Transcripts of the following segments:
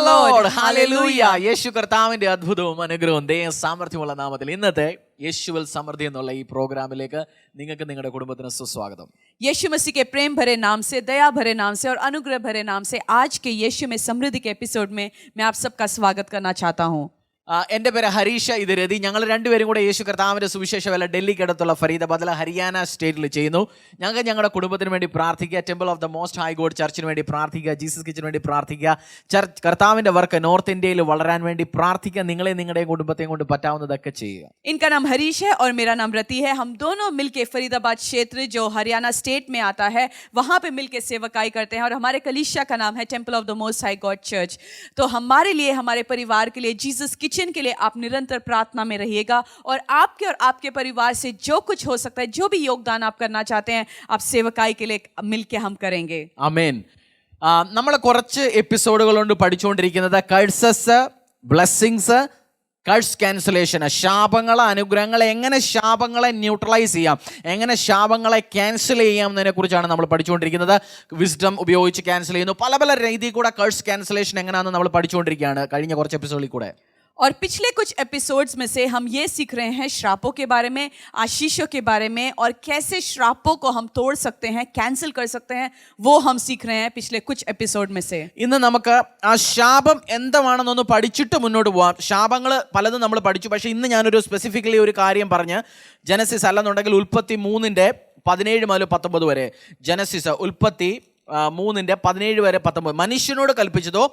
Lord. Hallelujah. യേശു കർത്താവിന്റെ അത്ഭുതവും അനുഗ്രഹവും ദയ സാമർഥ്യമുള്ള നാമത്തിൽ ഇന്നത്തെ യേശുവിൽ സമൃദ്ധി എന്നുള്ള ഈ പ്രോഗ്രാമിലേക്ക് നിങ്ങൾക്ക് നിങ്ങളുടെ കുടുംബത്തിന് സുസ്വാഗതം. यीशु मसीह के प्रेम भरे नाम से, दया भरे नाम से और अनुग्रह भरे नाम से आज के यीशु में समृद्धि के एपिसोड में मैं आप सबका स्वागत करना चाहता हूँ. എൻ്റെ പേര് ഹരീഷ, ഇത് രതി. ഞങ്ങൾ രണ്ടുപേരും കൂടെ യേശു കർത്താവിൻ്റെ സുവിശേഷ വേല ഡൽഹിക്ക് അടുത്തുള്ള ഫരീദാബാദിലെ ഹരിയാന സ്റ്റേറ്റിൽ ചെയ്യുന്നു. ഞങ്ങൾക്ക് ഞങ്ങളുടെ കുടുംബത്തിന് വേണ്ടി പ്രാർത്ഥിക്കുക, temple of the most high god ചർച്ചിന് വേണ്ടി പ്രാർത്ഥിക്കുക, ജീസസ് കിച്ചന് വേണ്ടി പ്രാർത്ഥിക്കുക, കർത്താവിൻ്റെ വർക്ക് നോർത്ത് ഇന്ത്യയിൽ വളരാൻ വേണ്ടി പ്രാർത്ഥിക്കുക. നിങ്ങളെ നിങ്ങളുടെയും കുടുംബത്തെയും കൊണ്ട് പറ്റാവുന്നതൊക്കെ ചെയ്യുക. इनका नाम हरीश है और मेरा नाम रति है. हम दोनों मिलके फरीदाबाद क्षेत्र जो हरियाणा स्टेट में आता है वहाँ पे मिलके सेवकाई करते हैं और हमारे कलीसिया का नाम है temple of the most high God church. तो हमारे लिए, हमारे परिवार के लिए, जीसस किचन के लिए आप निरंतर प्रार्थना में रहिएगा और आपके परिवार से जो कुछ हो सकता है, जो भी योगदान आप करना चाहते हैं, आप सेवकाई के लिए मिलके हम करेंगे. ആമേൻ. നമ്മൾ കുറച്ച് എപ്പിസോഡുകൾ കൊണ്ട് പഠിച്ചുകൊണ്ടിരിക്കുന്നത് കഴ്സസ്, ബ്ലെസ്സിങ്സ്, കഴ്സ് ക്യാൻസലേഷൻ, ശാപങ്ങൾ, അനുഗ്രഹങ്ങൾ, എങ്ങനെ ശാപങ്ങളെ ന്യൂട്രലൈസ് ചെയ്യാം, എങ്ങനെ ശാപങ്ങളെ ക്യാൻസൽ ചെയ്യാം എന്നതിനെ കുറിച്ചാണ് നമ്മൾ പഠിച്ചുകൊണ്ടിരിക്കുന്നത്. വിസ്ഡം ഉപയോഗിച്ച് ക്യാൻസൽ ചെയ്യുന്നു. പല പല രീതിയിൽ കൂടെ കഴ്സ് ക്യാൻസലേഷൻ എങ്ങനെയാണെന്ന് നമ്മൾ പഠിച്ചുകൊണ്ടിരിക്കുകയാണ് കഴിഞ്ഞ കുറച്ച് എപ്പിസോഡിൽ കൂടെ. और पिछले कुछ एपिसोड्स में से हम ये सीख रहे हैं श्रापों के बारे में, आशीषों के बारे में और कैसे श्रापों को हम तोड़ सकते हैं, कैंसिल कर सकते हैं, वो हम सीख रहे हैं पिछले कुछ एपिसोड में से. ഇന്ന് നമുക്ക് ആ ശാപം എന്താണെന്നൊന്ന് പഠിച്ചിട്ട് മുന്നോട്ട് പോവാം. ശാപങ്ങൾ പലതും നമ്മൾ പഠിച്ചു, പക്ഷേ ഇന്ന് ഞാനൊരു സ്പെസിഫിക്കലി ഒരു കാര്യം പറഞ്ഞ്, ജനസിസ് അല്ലെന്നുണ്ടെങ്കിൽ ഉൽപ്പത്തി 3:17 മുതൽ 19 വരെ, ജനസിസ് ഉൽപ്പത്തി 3:17 വരെ 19, മനുഷ്യനോട് കൽപ്പിച്ചതോ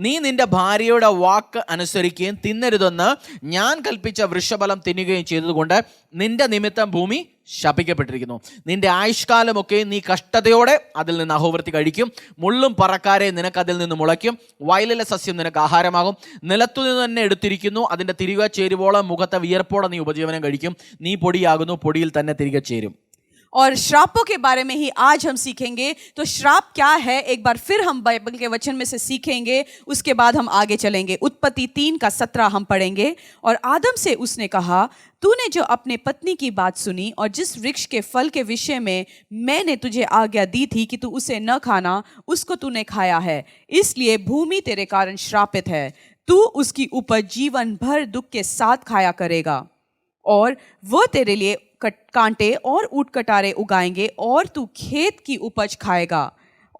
നീ നിന്റെ ഭാര്യയുടെ വാക്ക് അനുസരിക്കുകയും തിന്നരുതെന്ന് ഞാൻ കൽപ്പിച്ച വൃക്ഷഫലം തിന്നുകയും ചെയ്തതുകൊണ്ട് നിന്റെ നിമിത്തം ഭൂമി ശപിക്കപ്പെട്ടിരിക്കുന്നു. നിന്റെ ആയുഷ്കാലമൊക്കെ നീ കഷ്ടതയോടെ അതിൽ നിന്ന് അഹോവൃത്തി കഴിക്കും. മുള്ളും പറക്കാരെ നിനക്ക് അതിൽ നിന്ന് മുളയ്ക്കും. വയലിലെ സസ്യം നിനക്ക് ആഹാരമാകും. നിലത്തുനിന്ന് തന്നെ എടുത്തിരിക്കുന്നു, അതിൻ്റെ തിരികെ ചേരുവോളം മുഖത്തെ വിയർപ്പോടെ നീ ഉപജീവനം കഴിക്കും. നീ പൊടിയാകുന്നു, പൊടിയിൽ തന്നെ തിരികെ ചേരും. और श्रापों के बारे में ही आज हम सीखेंगे. तो श्राप क्या है एक बार फिर हम बाइबल के वचन में से सीखेंगे, उसके बाद हम आगे चलेंगे. उत्पत्ति 3:17 हम पढ़ेंगे. और आदम से उसने कहा, तूने जो अपने पत्नी की बात सुनी और जिस वृक्ष के फल के विषय में मैंने तुझे आज्ञा दी थी कि तू उसे न खाना, उसको तूने खाया है, इसलिए भूमि तेरे कारण श्रापित है. तू उसकी उपज जीवन भर दुख के साथ खाया करेगा और वो तेरे लिए कांटे और ऊंट कटारे उगाएंगे और तू खेत की उपज खाएगा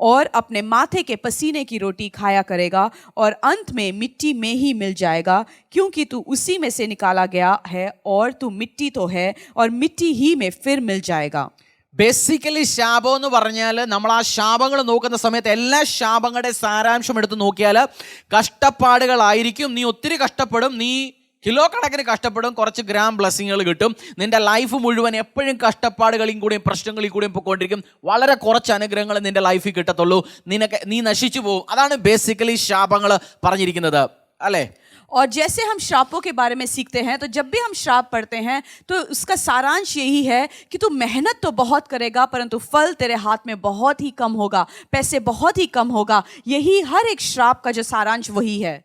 और अपने माथे के पसीने की रोटी खाया करेगा और अंत में मिट्टी में ही मिल जाएगा, क्योंकि तू उसी में से निकाला गया है और तू मिट्टी तो है और मिट्टी ही में फिर मिल जाएगा. ബേസിക്കലി ശാപം എന്ന് പറഞ്ഞാൽ, നമ്മൾ ആ ശാപങ്ങൾ നോക്കുന്ന സമയത്ത് എല്ലാ ശാപങ്ങളുടെ സാരാംശം എടുത്ത് നോക്കിയാൽ കഷ്ടപ്പാടുകളായിരിക്കും. നീ ഒത്തിരി കഷ്ടപ്പെടും, നീ കിലോ കണക്കിന് കഷ്ടപ്പെടും, കുറച്ച് ഗ്രാം ബ്ലെസ്സിങ്ങുകൾ കിട്ടും. നിന്റെ ലൈഫ് മുഴുവൻ എപ്പോഴും കഷ്ടപ്പാടുകളിൽ കൂടെയും പ്രശ്നങ്ങളിൽ കൂടെയും പോയിക്കൊണ്ടിരിക്കും. വളരെ കുറച്ച് അനുഗ്രഹങ്ങൾ നിന്റെ ലൈഫിൽ കിട്ടത്തുള്ളൂ. നീ നശിച്ചു പോകും. അതാണ് ബേസിക്കലി ശാപങ്ങൾ പറഞ്ഞിരിക്കുന്നത്, അല്ലേ? और जैसे हम श्रापों के बारे में सीखते हैं, तो जब भी हम श्राप पढ़ते हैं तो उसका सारांश यही है कि तू मेहनत तो बहुत करेगा परंतु फल तेरे हाथ में बहुत ही कम होगा, पैसे बहुत ही कम होगा. यही हर एक श्राप का जो सारांश वही है.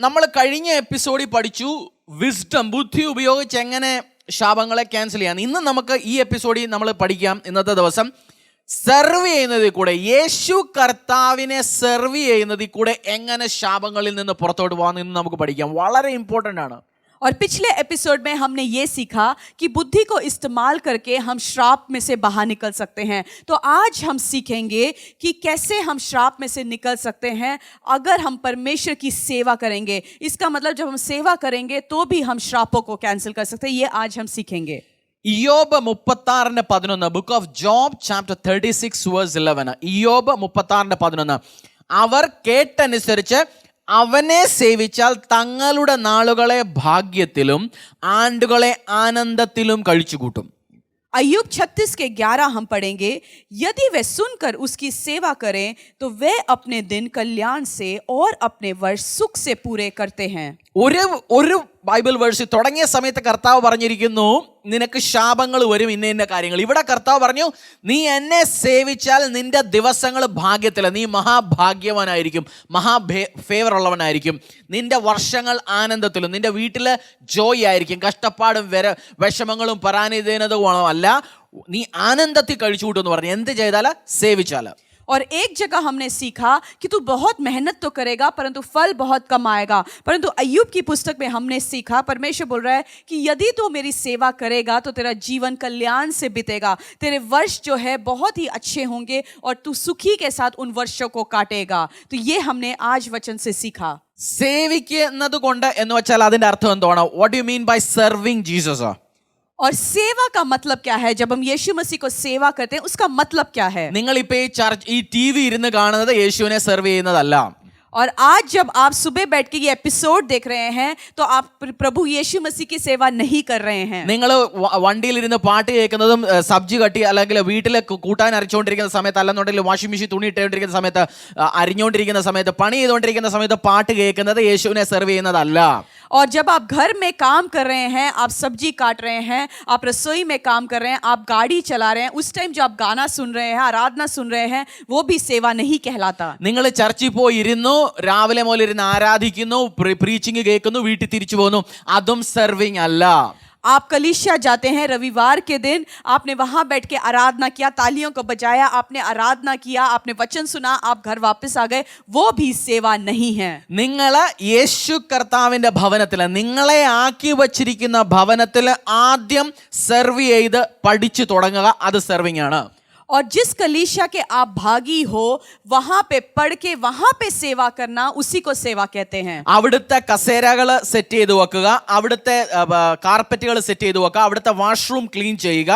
നമ്മൾ കഴിഞ്ഞ എപ്പിസോഡിൽ പഠിച്ചു വിസ്ഡം, ബുദ്ധി ഉപയോഗിച്ച് എങ്ങനെ ശാപങ്ങളെ ക്യാൻസൽ ചെയ്യാം. ഇന്ന് നമുക്ക് ഈ എപ്പിസോഡിൽ നമ്മൾ പഠിക്കാം. ഇന്നത്തെ ദിവസം സെർവ് ചെയ്യുന്നതിൽ കൂടെ, യേശു കർത്താവിനെ സെർവ് ചെയ്യുന്നതിൽ കൂടെ എങ്ങനെ ശാപങ്ങളിൽ നിന്ന് പുറത്തോട്ട് പോകാൻ ഇന്ന് നമുക്ക് പഠിക്കാം. വളരെ ഇമ്പോർട്ടൻ്റ് ആണ്. और पिछले एपिसोड में हमने ये सीखा कि बुद्धि को इस्तेमाल करके हम श्राप में से बाहर निकल सकते हैं. तो आज हम सीखेंगे कि कैसे हम श्राप में से निकल सकते हैं अगर हम परमेश्वर की सेवा करेंगे. इसका मतलब जब हम सेवा करेंगे तो भी हम श्रापों को कैंसिल कर सकते हैं. ये आज हम सीखेंगे. ഇയ്യോബ് 36:11, ബുക്ക് ഓഫ് ജോബ് ചാപ്റ്റർ 36:11. ഇയ്യോബ് 36:11. അവർ കേട്ടനുസരിച്ച് അവനെ സേവിച്ചാൽ തങ്ങളുടെ നാളുകളെ ഭാഗ്യത്തിലും ആണ്ടുകളെ ആനന്ദത്തിലും കഴിച്ചുകൂട്ടും. अय्यूब 36:11 हम पढ़ेंगे. यदि वे सुनकर उसकी सेवा करें तो वे अपने दिन कल्याण से और अपने वर्ष सुख से पूरे करते हैं. ഒരു ബൈബിൾ വേഴ്സ് തുടങ്ങിയ സമയത്ത് കർത്താവ് പറഞ്ഞിരിക്കുന്നു, നിനക്ക് ശാപങ്ങൾ വരും, ഇന്ന കാര്യങ്ങൾ. ഇവിടെ കർത്താവ് പറഞ്ഞു, നീ എന്നെ സേവിച്ചാൽ നിന്റെ ദിവസങ്ങൾ ഭാഗ്യത്തില, നീ മഹാഭാഗ്യവാനായിരിക്കും, ഫേവർ ഉള്ളവനായിരിക്കും. നിന്റെ വർഷങ്ങൾ ആനന്ദത്തിലും, നിന്റെ വീട്ടിൽ ജോയ് ആയിരിക്കും. കഷ്ടപ്പാടും വിഷമങ്ങളും പരാധീനതകളും അല്ല, നീ ആനന്ദത്തിൽ കഴിച്ചു കൂട്ടുമെന്ന് പറഞ്ഞു. എന്ത് ചെയ്താൽ? സേവിച്ചാൽ. और एक जगह हमने सीखा कि तू बहुत मेहनत तो करेगा परंतु फल बहुत कम आएगा। परंतु अय्यूब की पुस्तक में हमने सीखा, परमेश्वर बोल रहा है कि यदि तू मेरी सेवा करेगा तो तेरा जीवन कल्याण से बीतेगा, तेरे वर्ष जो है बहुत ही अच्छे होंगे और तू सुखी के साथ उन वर्षों को काटेगा। तो ये हमने आज वचन से सीखा। സേവിക്കുന്നത് കൊണ്ട് എന്ന് വെച്ചാൽ അതിന്റെ അർത്ഥം എന്താണ്? What do you mean by serving Jesus? और सेवा का मतलब क्या है? जब हम यीशु मसीह को सेवा करते हैं उसका मतलब क्या है? നിങ്ങൾ ഇപ്പൊ ഈ TV ഇരുന്ന് കാണുന്നത് യേശുവിനെ സെർവ് ചെയ്യുന്നതല്ല. और आज जब आप सुबह बैठ के ये एपिसोड देख रहे हैं तो आप प्रभु यीशु मसीह की सेवा नहीं कर रहे हैं. നിങ്ങൾ വണ്ടിയിലിരുന്ന് പാട്ട് കേൾക്കുന്നതും സബ്ജി കട്ടി അല്ലെങ്കിൽ വീട്ടിലെ കൂട്ടാൻ അരച്ചുകൊണ്ടിരിക്കുന്ന സമയത്ത്, അല്ലെന്നുണ്ടെങ്കിൽ വാഷിംഗ് മെഷീൻ തുണി ഇട്ടുകൊണ്ടിരിക്കുന്ന സമയത്ത്, അരിഞ്ഞുകൊണ്ടിരിക്കുന്ന സമയത്ത്, പണി ചെയ്തുകൊണ്ടിരിക്കുന്ന സമയത്ത് പാട്ട് കേൾക്കുന്നത് യേശുവിനെ സെർവ് ചെയ്യുന്നതല്ല. और जब आप घर में काम कर रहे हैं, आप सब्जी काट रहे हैं, आप रसोई में काम कर रहे हैं, आप गाड़ी चला रहे हैं, उस टाइम जो आप गाना सुन रहे हैं, आराधना सुन रहे हैं, वो भी सेवा नहीं कहलाता. നിങ്ങൾ ചർച്ചിൽ പോയി ഇരുന്നു, രാവിലെ മുതൽ ഇരുന്ന് ആരാധിക്കുന്നു, പ്രീച്ചിങ് കേൾക്കുന്നു, വീട്ടിൽ തിരിച്ചു പോകുന്നു, അതും സെർവിങ് അല്ല. आप कलीसिया जाते हैं रविवार के दिन, आपने वहां बैठ के आराधना किया, तालियों को बजाया, आपने आराधना किया, आपने वचन सुना, आप घर वापस आ गए, वो भी सेवा नहीं है. നിങ്ങൾ യേശു കർത്താവിന്റെ ഭവനത്തിൽ, നിങ്ങളെ ആക്കി വച്ചിരിക്കുന്ന ഭവനത്തിൽ ആദ്യം സെർവ് ചെയ്ത് പഠിച്ചു തുടങ്ങുക, അത് സെർവിങ് ആണ്. और जिस कलीसिया के आप भागी हो वहां पे पढ़ के वहां पे सेवा करना, उसी को सेवा कहते हैं. അവിടുത്തെ കസേരകൾ സെറ്റ് ചെയ്ത് വെക്കുക, അവിടുത്തെ കാർപ്പറ്റുകൾ സെറ്റ് ചെയ്ത് വെക്കുക, അവിടുത്തെ വാഷ്റൂം ക്ലീൻ ചെയ്യുക,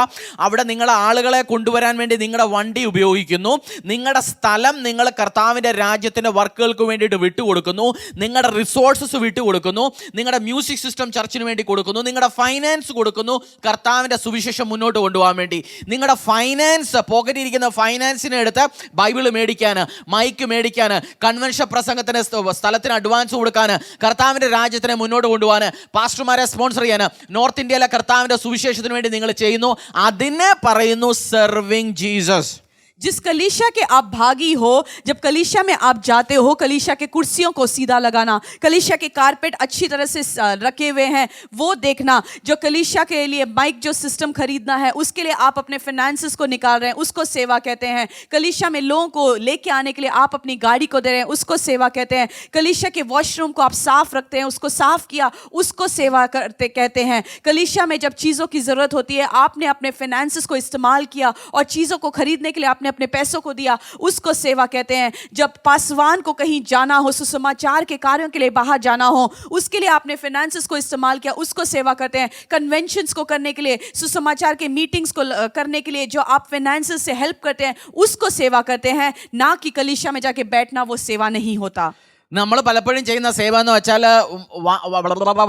അവിടെ നിങ്ങളെ ആളുകളെ കൊണ്ടുവരാൻ വേണ്ടി നിങ്ങളുടെ വണ്ടി ഉപയോഗിക്കുന്നു, നിങ്ങളുടെ സ്ഥലം നിങ്ങൾ കർത്താവിൻ്റെ രാജ്യത്തിൻ്റെ വർക്കുകൾക്ക് വേണ്ടിയിട്ട് വിട്ടുകൊടുക്കുന്നു, നിങ്ങളുടെ റിസോഴ്സസ് വിട്ടുകൊടുക്കുന്നു, നിങ്ങളുടെ മ്യൂസിക് സിസ്റ്റം ചർച്ചിന് വേണ്ടി കൊടുക്കുന്നു, നിങ്ങളുടെ ഫൈനാൻസ് കൊടുക്കുന്നു കർത്താവിൻ്റെ സുവിശേഷം മുന്നോട്ട് കൊണ്ടുപോകാൻ വേണ്ടി. നിങ്ങളുടെ ഫൈനാൻസ്, പോക്കറ്റിരിക്കുന്ന ഫൈനാൻസിനെ എടുത്ത് ബൈബിൾ മേടിക്കാൻ, മൈക്ക് മേടിക്കാൻ, കൺവെൻഷൻ പ്രസംഗത്തിന് സ്ഥലത്തിന് അഡ്വാൻസ് കൊടുക്കാൻ, കർത്താവിൻ്റെ രാജ്യത്തിനെ മുന്നോട്ട് കൊണ്ടുപോകാൻ, പാസ്റ്റർമാരെ സ്പോൺസർ ചെയ്യാൻ, നോർത്ത് ഇന്ത്യയിലെ കർത്താവിൻ്റെ സുവിശേഷത്തിന് വേണ്ടി നിങ്ങൾ ചെയ്യുന്നു, അതിനെ പറയുന്നു സെർവിങ് ജീസസ്. जिस कलीसिया के आप भागी हो, जब कलीसिया में आप जाते हो, कलीसिया के कुर्सियों को सीधा लगाना, कलीसिया के कारपेट अच्छी तरह से रखे हुए हैं वो देखना, जो कलीसिया के लिए माइक जो सिस्टम खरीदना है उसके लिए आप अपने फाइनेंसेस को निकाल रहे हैं, उसको सेवा कहते हैं. कलीसिया में लोगों को लेके आने के लिए आप अपनी गाड़ी को दे रहे हैं, उसको सेवा कहते हैं. कलीसिया के वॉशरूम को आप साफ रखते हैं, उसको साफ किया, उसको सेवा करते कहते हैं. कलीसिया में जब चीज़ों की ज़रूरत होती है, आपने अपने फाइनेंसेस को इस्तेमाल किया और चीज़ों को खरीदने के लिए आपने अपने पैसों को दिया, उसको सेवा कहते हैं. जब पासवान को कहीं जाना हो, सुसमाचार के कार्यों के लिए बाहर जाना हो, उसके लिए आपने फाइनेंसेस को इस्तेमाल किया, उसको सेवा करते हैं. कन्वेंशंस को करने के लिए, सुसमाचार के मीटिंग्स को करने के लिए जो आप फाइनेंसेस से हेल्प करते हैं, उसको सेवा करते हैं. ना कि कलीसिया में जाके बैठना वो सेवा नहीं होता. നമ്മൾ പലപ്പോഴും ചെയ്യുന്ന സേവ എന്ന് വെച്ചാൽ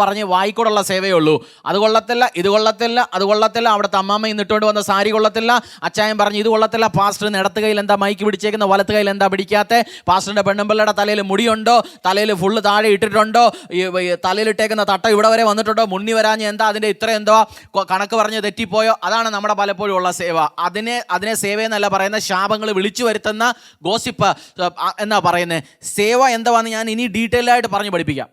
പറഞ്ഞ് വായിക്കൂടുള്ള സേവയേ ഉള്ളൂ. അത് കൊള്ളത്തില്ല, ഇത് കൊള്ളത്തില്ല, അത് കൊള്ളത്തില്ല, അവിടുത്തെ അമ്മാമ്മ ഇന്നിട്ടുകൊണ്ട് വന്ന സാരി കൊള്ളത്തില്ല, അച്ചായൻ പറഞ്ഞ് ഇത് കൊള്ളത്തില്ല, പാസ്റ്ററിന് ഇടത്ത് കയ്യിൽ എന്താ മൈക്ക് പിടിച്ചേക്കുന്ന, വലത്ത് കയ്യിൽ എന്താ പിടിക്കാത്ത, പാസ്റ്ററിൻ്റെ പെണ്ണുമ്പിള്ളയുടെ തലയിൽ മുടിയുണ്ടോ, തലയിൽ ഫുള്ള് താഴെ ഇട്ടിട്ടുണ്ടോ, തലയിലിട്ടേക്കുന്ന തട്ട ഇവിടെ വരെ വന്നിട്ടുണ്ടോ, മുന്നി വരാഞ്ഞ് എന്താ, അതിൻ്റെ ഇത്ര എന്തോ കണക്ക് പറഞ്ഞ് തെറ്റിപ്പോയോ, അതാണ് നമ്മുടെ പലപ്പോഴും ഉള്ള സേവ. അതിനെ സേവയെന്നല്ല പറയുന്നത്, ശാപങ്ങൾ വിളിച്ചു വരുത്തുന്ന ഗോസിപ്പ് എന്നാ പറയുന്നത്. സേവ എന്താ ഞാൻ ഇനി ഡീറ്റെയിൽ ആയിട്ട് പറഞ്ഞു പഠിപ്പിക്കാം.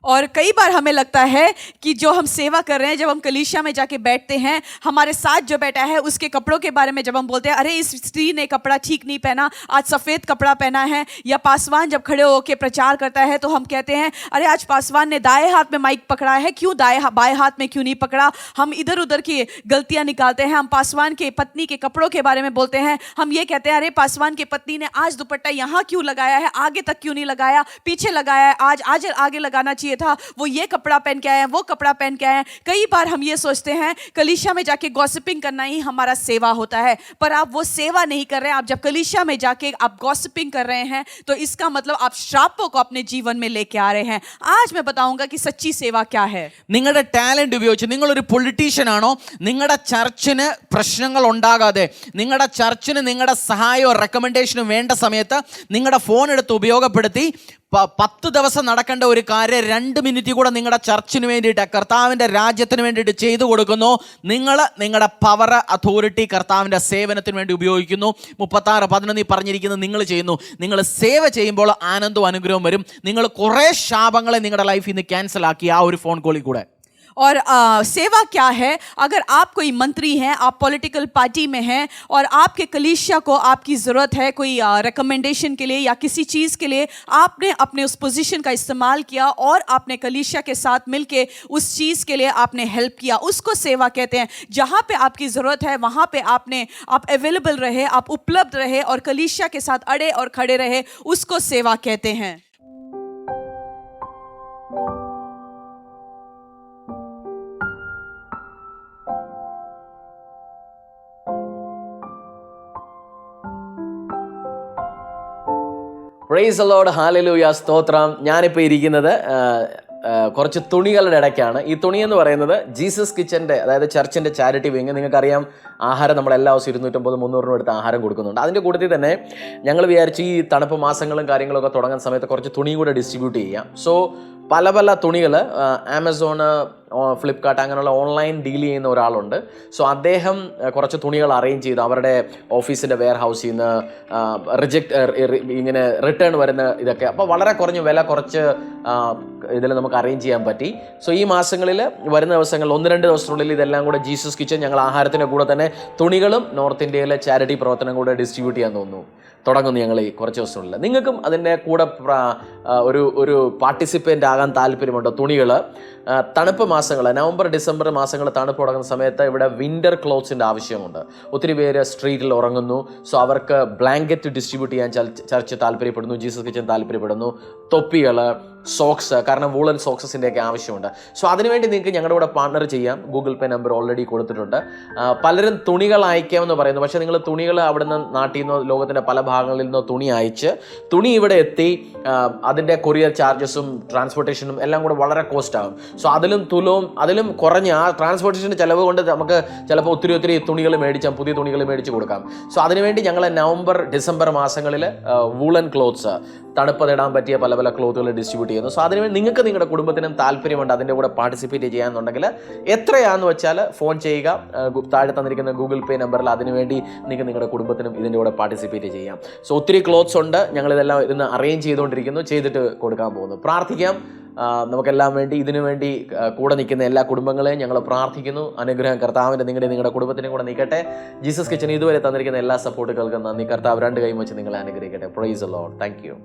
और कई बार हमें लगता है कि जो हम सेवा कर रहे हैं, जब हम कलीसिया में जाके बैठते हैं, हमारे साथ जो बैठा है उसके कपड़ों के बारे में जब हम बोलते हैं, अरे इस स्त्री ने कपड़ा ठीक नहीं पहना, आज सफ़ेद कपड़ा पहना है, या पासवान जब खड़े होकर प्रचार करता है तो हम कहते हैं अरे आज पासवान ने दाएं हाथ में माइक पकड़ा है, क्यों बाएं हाथ में क्यों नहीं पकड़ा. हम इधर उधर की गलतियाँ निकालते हैं. हम पासवान के पत्नी के कपड़ों के बारे में बोलते हैं, हम ये कहते हैं अरे पासवान की पत्नी ने आज दुपट्टा यहाँ क्यों लगाया है, आगे तक क्यों नहीं लगाया, पीछे लगाया है, आज आगे लगाना चाहिए था, वो ये कपड़ा पहन के आए हैं, वो कपड़ा पहन के आए हैं. कई बार हम ये सोचते हैं कलीसिया में जाके गॉसिपिंग करना ही हमारा सेवा होता है, पर आप वो सेवा नहीं कर रहे हैं. आप जब कलीसिया में जाके आप गॉसिपिंग कर रहे हैं तो इसका मतलब आप श्रापों को अपने जीवन में लेके आ रहे हैं. आज मैं बताऊंगा कि सच्ची सेवा क्या है. നിങ്ങളുടെ ടാലന്റ് ഉപയോഗിച്ച് നിങ്ങളൊരു പൊളിറ്റീഷ്യൻ ആണോ, നിങ്ങളുടെ ചർച്ചിന് പ്രശ്നങ്ങൾ ഉണ്ടാകാതെ, നിങ്ങളുടെ ചർച്ചിന് നിങ്ങളുടെ സഹായമോ റെക്കമെൻഡേഷനും വേണ്ട സമയത്ത് നിങ്ങളുടെ ഫോൺ എടുത്ത് ഉപയോഗപ്പെടുത്തി 10 ദിവസം നടക്കേണ്ട ഒരു കാര്യം 2 മിനിറ്റ് കൂടെ നിങ്ങളുടെ ചർച്ചിന് വേണ്ടിയിട്ട്, കർത്താവിൻ്റെ രാജ്യത്തിന് വേണ്ടിയിട്ട് ചെയ്തു കൊടുക്കുന്നു. നിങ്ങളുടെ പവർ, അതോറിറ്റി കർത്താവിൻ്റെ സേവനത്തിന് വേണ്ടി ഉപയോഗിക്കുന്നു. 36:11 പറഞ്ഞിരിക്കുന്നത് നിങ്ങൾ ചെയ്യുന്നു. നിങ്ങൾ സേവ ചെയ്യുമ്പോൾ ആനന്ദവും അനുഗ്രഹവും വരും. നിങ്ങൾ കുറേ ശാപങ്ങളെ നിങ്ങളുടെ ലൈഫിൽ നിന്ന് ക്യാൻസൽ ആക്കി ആ ഒരു ഫോൺ കോളിൽ കൂടെ. और सेवा क्या है? अगर आप कोई मंत्री हैं, आप पॉलिटिकल पार्टी में हैं और आपके कलीसिया को आपकी ज़रूरत है कोई रिकमेंडेशन के लिए या किसी चीज़ के लिए, आपने अपने उस पोजीशन का इस्तेमाल किया और आपने कलीसिया के साथ मिलके उस चीज़ के लिए आपने हेल्प किया, उसको सेवा कहते हैं। जहाँ पे आपकी ज़रूरत है वहाँ पे आप अवेलेबल रहे, आप उपलब्ध रहे और कलीसिया के साथ अड़े और खड़े रहे, उसको सेवा कहते हैं। പ്രൈസ് ദി ലോർഡ്, ഹല്ലേലൂയ, സ്തോത്രം. ഞാനിപ്പോൾ ഇരിക്കുന്നത് കുറച്ച് തുണികളുടെ ഇടയ്ക്കാണ്. ഈ തുണി എന്ന് പറയുന്നത് ജീസസ് കിച്ചൻ്റെ, അതായത് ചർച്ചിൻ്റെ ചാരിറ്റി വിങ്. നിങ്ങൾക്കറിയാം, ആഹാരം നമ്മൾ എല്ലാ ദിവസവും 250-300 രൂപ എടുത്ത് ആഹാരം കൊടുക്കുന്നുണ്ട്. അതിൻ്റെ കൂട്ടത്തിൽ തന്നെ ഞങ്ങൾ വിചാരിച്ച് ഈ തണുപ്പ് മാസങ്ങളും കാര്യങ്ങളൊക്കെ തുടങ്ങുന്ന സമയത്ത് കുറച്ച് തുണി കൂടെ ഡിസ്ട്രിബ്യൂട്ട് ചെയ്യാം. സോ പല തുണികൾ ആമസോണ്, ഫ്ലിപ്കാർട്ട് അങ്ങനെയുള്ള ഓൺലൈൻ ഡീൽ ചെയ്യുന്ന ഒരാളുണ്ട്. സോ അദ്ദേഹം കുറച്ച് തുണികൾ അറേഞ്ച് ചെയ്തു അവരുടെ ഓഫീസിൻ്റെ വെയർ ഹൗസിൽ നിന്ന് ഇങ്ങനെ റിട്ടേൺ വരുന്ന ഇതൊക്കെ. അപ്പോൾ വളരെ കുറഞ്ഞ് വില കുറച്ച് ഇതിൽ നമുക്ക് അറേഞ്ച് ചെയ്യാൻ പറ്റി. സോ ഈ മാസങ്ങളിൽ വരുന്ന ദിവസങ്ങളിൽ 1-2 ദിവസത്തിനുള്ളിൽ ഇതെല്ലാം കൂടെ ജീസസ് കിച്ചൻ ഞങ്ങൾ ആഹാരത്തിൻ്റെ കൂടെ തന്നെ തുണികളും നോർത്ത് ഇന്ത്യയിലെ ചാരിറ്റി പ്രവർത്തനം കൂടെ ഡിസ്ട്രിബ്യൂട്ട് ചെയ്യാൻ തുടങ്ങുന്നു ഞങ്ങൾ ഈ കുറച്ച് ദിവസത്തിനുള്ളിൽ. നിങ്ങൾക്കും അതിൻ്റെ കൂടെ ഒരു പാർട്ടിസിപ്പൻ്റ് ആകാൻ താല്പര്യമുണ്ടോ? തുണികൾ തണുപ്പ് മാസങ്ങൾ, നവംബർ ഡിസംബർ മാസങ്ങൾ തണുപ്പ് തുടങ്ങുന്ന സമയത്ത് ഇവിടെ വിൻ്റർ ക്ലോത്ത്സിൻ്റെ ആവശ്യമുണ്ട്. ഒത്തിരി പേര് സ്ട്രീറ്റിൽ ഉറങ്ങുന്നു. സോ അവർക്ക് ബ്ലാങ്കറ്റ് ഡിസ്ട്രിബ്യൂട്ട് ചെയ്യാൻ ചർച്ച് താല്പര്യപ്പെടുന്നു, ജീസസ് കിച്ചൻ താല്പര്യപ്പെടുന്നു. തൊപ്പികൾ, സോക്സ്, കാരണം വൂളൻ സോക്സസിൻ്റെയൊക്കെ ആവശ്യമുണ്ട്. സോ അതിനുവേണ്ടി നിങ്ങൾക്ക് ഞങ്ങളുടെ കൂടെ പാർട്ണർ ചെയ്യാം. ഗൂഗിൾ പേ നമ്പർ ഓൾറെഡി കൊടുത്തിട്ടുണ്ട്. പലരും തുണികൾ അയക്കാമെന്ന് പറയുന്നു. പക്ഷേ നിങ്ങൾ തുണികൾ അവിടെ നിന്ന് നാട്ടിൽ നിന്നോ ലോകത്തിൻ്റെ പല ഭാഗങ്ങളിൽ നിന്നോ തുണി അയച്ച് തുണി ഇവിടെ എത്തി അതിൻ്റെ കൊറിയർ ചാർജസും ട്രാൻസ്പോർട്ടേഷനും എല്ലാം കൂടെ വളരെ കോസ്റ്റ് ആകും. സോ അതിലും കുറഞ്ഞ ആ ട്രാൻസ്പോർട്ടേഷൻ്റെ ചിലവ് കൊണ്ട് നമുക്ക് ചിലപ്പോൾ ഒത്തിരി തുണികൾ മേടിച്ചാൽ പുതിയ തുണികൾ മേടിച്ച് കൊടുക്കാം. സോ അതിനുവേണ്ടി ഞങ്ങൾ നവംബർ ഡിസംബർ മാസങ്ങളിൽ വൂളൻ ക്ലോത്ത്സ്, തണുപ്പതിടാൻ പറ്റിയ പല ക്ലോത്തുകൾ ഡിസ്ട്രിബ്യൂട്ട് ചെയ്യുന്നു. സോ അതിനുവേണ്ടി നിങ്ങൾക്ക് നിങ്ങളുടെ കുടുംബത്തിനും താല്പര്യമുണ്ട് അതിൻ്റെ കൂടെ പാർട്ടിസിപ്പേറ്റ് ചെയ്യാന്നുണ്ടെങ്കിൽ എത്രയാണെന്ന് വെച്ചാൽ ഫോൺ ചെയ്യുക. താഴെ തന്നിരിക്കുന്ന ഗൂഗിൾ പേ നമ്പറിൽ അതിനുവേണ്ടി നിങ്ങൾക്ക് നിങ്ങളുടെ കുടുംബത്തിനും ഇതിൻ്റെ കൂടെ പാർട്ടിസിപ്പേറ്റ് ചെയ്യാം. സോ ഒത്തിരി ക്ലോത്ത്സ് ഉണ്ട്. ഞങ്ങളിതെല്ലാം ഇന്ന് അറേഞ്ച് ചെയ്തിട്ട് കൊടുക്കാൻ പോകുന്നു. പ്രാർത്ഥിക്കാം. നമുക്കെല്ലാം വേണ്ടി ഇതിനു വേണ്ടി കൂടെ നിൽക്കുന്ന എല്ലാ കുടുംബങ്ങളെയും ഞങ്ങൾ പ്രാർത്ഥിക്കുന്നു. അനുഗ്രഹം കർത്താവിൻ്റെ നിങ്ങളുടെ കുടുംബത്തിനും കൂടെ നിൽക്കട്ടെ. ജീസസ് കിച്ചൻ ഇതുവരെ തന്നിരിക്കുന്ന എല്ലാ സപ്പോർട്ടുകൾക്കും നന്ദി. കർത്താവ് 2 കൈ വെച്ച് നിങ്ങളെ അനുഗ്രഹിക്കട്ടെ. Praise the Lord. Thank you.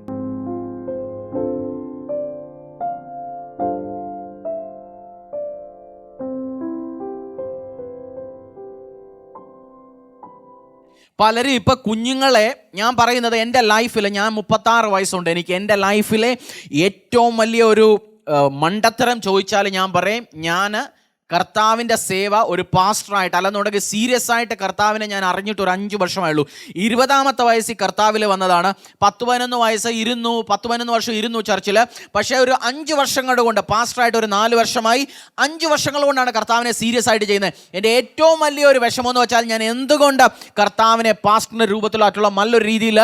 പലരും ഇപ്പം കുഞ്ഞുങ്ങളെ, ഞാൻ പറയുന്നത് എൻ്റെ ലൈഫിൽ, ഞാൻ 36 വയസ്സുണ്ട് എനിക്ക്, എൻ്റെ ലൈഫിലെ ഏറ്റവും വലിയ ഒരു മണ്ടത്തരം ചോദിച്ചാൽ ഞാൻ പറയും, ഞാൻ കർത്താവിൻ്റെ സേവ ഒരു പാസ്റ്ററായിട്ട് അല്ലെന്നുണ്ടെങ്കിൽ സീരിയസ് ആയിട്ട് കർത്താവിനെ ഞാൻ അറിഞ്ഞിട്ട് ഒരു 5 വർഷമായുള്ളൂ. 20ാമത്തെ വയസ്സിൽ കർത്താവിൽ വന്നതാണ്. 10-11 വയസ്സ് 10-11 വർഷം ഇരുന്നു ചർച്ചിൽ. പക്ഷേ ഒരു 5 വർഷങ്ങൾ കൊണ്ട് പാസ്റ്ററായിട്ട് ഒരു 4 വർഷമായി, 5 വർഷങ്ങൾ കൊണ്ടാണ് കർത്താവിനെ സീരിയസ് ആയിട്ട് ചെയ്യുന്നത്. എൻ്റെ ഏറ്റവും വലിയൊരു വിഷമമെന്ന് വെച്ചാൽ ഞാൻ എന്തുകൊണ്ട് കർത്താവിനെ പാസ്റ്ററിൻ്റെ രൂപത്തിലായിട്ടുള്ള നല്ലൊരു രീതിയിൽ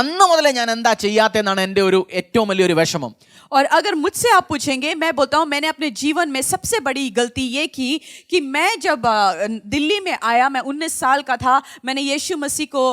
അന്ന് മുതലേ ഞാൻ എന്താ ചെയ്യാത്തതെന്നാണ് എൻ്റെ ഒരു ഏറ്റവും വലിയൊരു വിഷമം. और अगर मुझसे आप पूछेंगे, मैं बोलता हूँ मैंने अपने जीवन में सबसे बड़ी गलती ये की कि मैं जब दिल्ली में आया, मैं 19 साल का था, मैंने यीशु मसीह को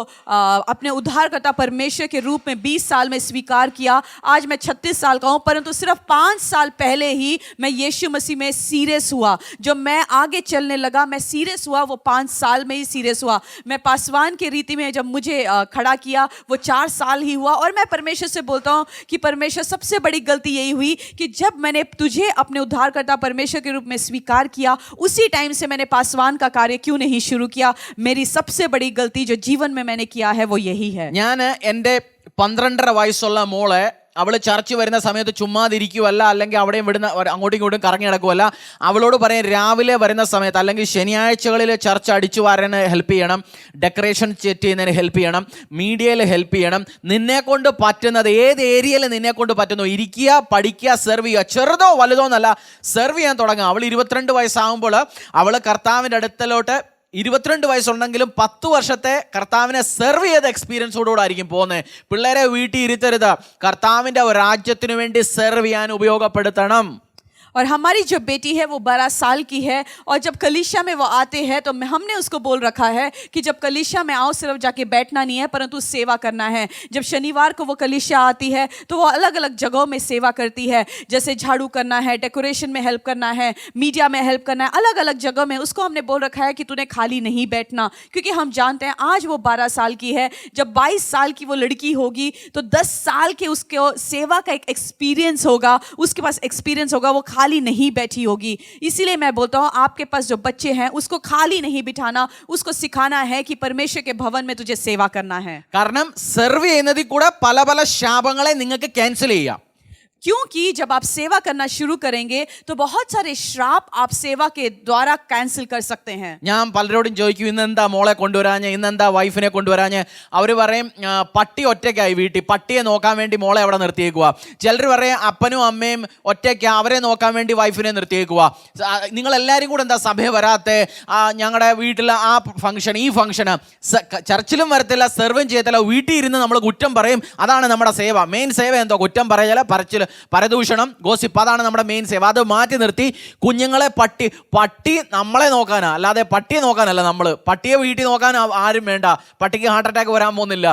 अपने उद्धारकर्ता परमेश्वर के रूप में 20 साल में स्वीकार किया. आज मैं 36 साल का हूँ, परंतु सिर्फ 5 साल पहले ही मैं यीशु मसीह में सीरियस हुआ. जब मैं आगे चलने लगा, मैं सीरियस हुआ, वो 5 साल में ही सीरियस हुआ. मैं पासवान की रीति में जब मुझे खड़ा किया, वो 4 साल ही हुआ. और मैं परमेश्वर से बोलता हूँ कि परमेश्वर, सबसे बड़ी गलती यही हुई कि जब मैंने तुझे अपने उद्धारकर्ता परमेश्वर के रूप में स्वीकार किया, उसी टाइम से मैंने पासवान का कार्य क्यों नहीं शुरू किया. मेरी सबसे बड़ी गलती जो जीवन में मैंने किया है वो यही है. ഞാൻ എൻ്റെ 12.5 വയസ്സുള്ള മോളെ, അവൾ ചർച്ച് വരുന്ന സമയത്ത് ചുമ്മാതിരിക്കുവല്ല, അല്ലെങ്കിൽ അവിടെയും വിടുന്ന അങ്ങോട്ടും ഇങ്ങോട്ടും കറങ്ങി നടക്കുമല്ല. അവളോട് പറയും, രാവിലെ വരുന്ന സമയത്ത് അല്ലെങ്കിൽ ശനിയാഴ്ചകളിൽ ചർച്ച് അടിച്ചു വാരാൻ ഹെൽപ്പ് ചെയ്യണം, ഡെക്കറേഷൻ സെറ്റ് ചെയ്യുന്നതിന് ഹെൽപ്പ് ചെയ്യണം, മീഡിയയിൽ ഹെൽപ്പ് ചെയ്യണം. നിന്നെക്കൊണ്ട് പറ്റുന്നത്, ഏത് ഏരിയയിൽ നിന്നെക്കൊണ്ട് പറ്റുന്നു, ഇരിക്കുക, പഠിക്കുക, സെർവ് ചെയ്യുക. ചെറുതോ വലുതോ എന്നല്ല, സെർവ് ചെയ്യാൻ തുടങ്ങുക. അവൾ 22 വയസ്സാകുമ്പോൾ അവൾ കർത്താവിൻ്റെ അടുത്തലോട്ട് 22 വയസ്സുണ്ടെങ്കിലും 10 വർഷത്തെ കർത്താവിനെ സെർവ് ചെയ്ത എക്സ്പീരിയൻസോടുകൂടെ ആയിരിക്കും പോകുന്നത്. പിള്ളേരെ വീട്ടിൽ ഇരുത്തരുത്, കർത്താവിൻ്റെ രാജ്യത്തിനു വേണ്ടി സെർവ് ചെയ്യാൻ ഉപയോഗപ്പെടുത്തണം. और हमारी जो बेटी है वो 12 साल की है, और जब कलीसिया में वो आते हैं तो हमने उसको बोल रखा है कि जब कलीसिया में आओ सिर्फ जाके बैठना नहीं है परंतु सेवा करना है। जब शनिवार को वो कलीसिया आती है तो वो अलग अलग जगहों में सेवा करती है, जैसे झाड़ू करना है, डेकोरेशन में हेल्प करना है, मीडिया में हेल्प करना है, अलग अलग जगह में। उसको हमने बोल रखा है कि तूने खाली नहीं बैठना, क्योंकि हम जानते हैं आज वो 12 साल की है, जब 22 साल की वो लड़की होगी तो 10 साल के उसके सेवा का एक एक्सपीरियंस होगा, उसके पास एक्सपीरियंस होगा, वो खाली नहीं बैठी होगी। इसीलिए मैं बोलता हूँ आपके पास जो बच्चे हैं उसको खाली नहीं बिठाना, उसको सिखाना है कि परमेश्वर के भवन में तुझे सेवा करना है। കാരണം സെർവ് ചെയ്യുന്നതിൽ കൂടെ പല പല ശാപങ്ങളെ നിങ്ങൾക്ക് ക്യാൻസൽ ചെയ്യാം. क्योंकि जब आप सेवा करना शुरू करेंगे तो बहुत सारे श्राप आप सेवा के द्वारा कैंसिल कर सकते हैं। ഞാൻ പലരോടും ചോദിക്കും ഇന്നെന്താ മോളെ കൊണ്ടുവരാഞ്ഞ്, ഇന്നെന്താ വൈഫിനെ കൊണ്ടുവരാഞ്ഞ്. അവർ പറയും പട്ടി ഒറ്റയ്ക്കായി വീട്ടിൽ, പട്ടിയെ നോക്കാൻ വേണ്ടി മോളെ അവിടെ നിർത്തിയേക്കുക. ചിലർ പറയും അപ്പനും അമ്മയും ഒറ്റയ്ക്ക്, അവരെ നോക്കാൻ വേണ്ടി വൈഫിനെ നിർത്തിയേക്കുക. നിങ്ങളെല്ലാവരും കൂടെ എന്താ സഭയെ വരാത്തെ, ഞങ്ങളുടെ വീട്ടിൽ ആ ഫംഗ്ഷൻ ഈ ഫംഗ്ഷന് ചർച്ചിലും വരത്തില്ല, സെർവും ചെയ്യത്തില്ല, വീട്ടിൽ ഇരുന്ന് നമ്മൾ കുറ്റം പറയും. അതാണ് നമ്മുടെ സേവ. മെയിൻ സേവ എന്തോ കുറ്റം പറയല, പറച്ചിൽ, പരദൂഷണം, ഗോസിപ്പ്, അതാണ് നമ്മുടെ മെയിൻ സേവ. അത് മാറ്റി നിർത്തി കുഞ്ഞുങ്ങളെ പട്ടി നമ്മളെ നോക്കാനാ, അല്ലാതെ പട്ടിയെ നോക്കാനല്ല. നമ്മൾ പട്ടിയെ വീട്ടിൽ നോക്കാൻ ആരും വേണ്ട, പട്ടിക്ക് ഹാർട്ട് അറ്റാക്ക് വരാൻ പോകുന്നില്ല.